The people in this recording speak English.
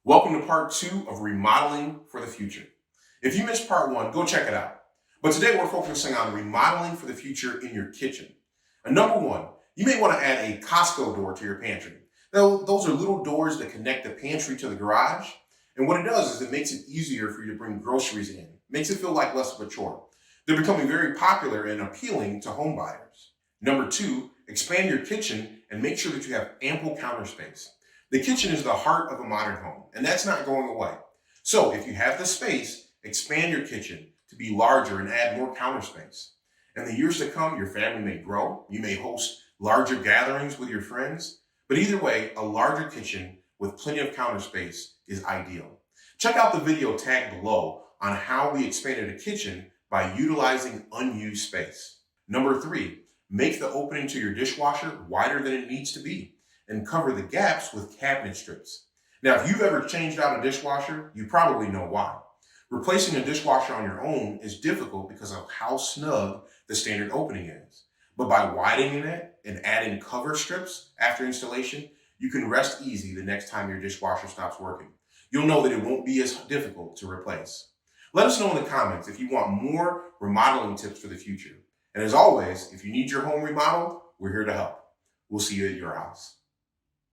Welcome to part 2 of remodeling for the future. If you missed part 1, go check it out. But today we're focusing on remodeling for the future in your kitchen. And number 1, you may want to add a Costco door to your pantry. Now, those are little doors that connect the pantry to the garage. And what it does is it makes it easier for you to bring groceries in. Makes it feel like less of a chore. They're becoming very popular and appealing to home buyers. Number 2, expand your kitchen and make sure that you have ample counter space. The kitchen is the heart of a modern home, and that's not going away. So if you have the space, expand your kitchen to be larger and add more counter space. In the years to come, your family may grow. You may host larger gatherings with your friends. But either way, a larger kitchen with plenty of counter space is ideal. Check out the video tagged below on how we expanded a kitchen by utilizing unused space. Number 3, make the opening to your dishwasher wider than it needs to be and cover the gaps with cabinet strips. Now, if you've ever changed out a dishwasher, you probably know why. Replacing a dishwasher on your own is difficult because of how snug the standard opening is. But by widening it and adding cover strips after installation, you can rest easy the next time your dishwasher stops working. You'll know that it won't be as difficult to replace. Let us know in the comments if you want more remodeling tips for the future. And as always, if you need your home remodeled, we're here to help. We'll see you at your house.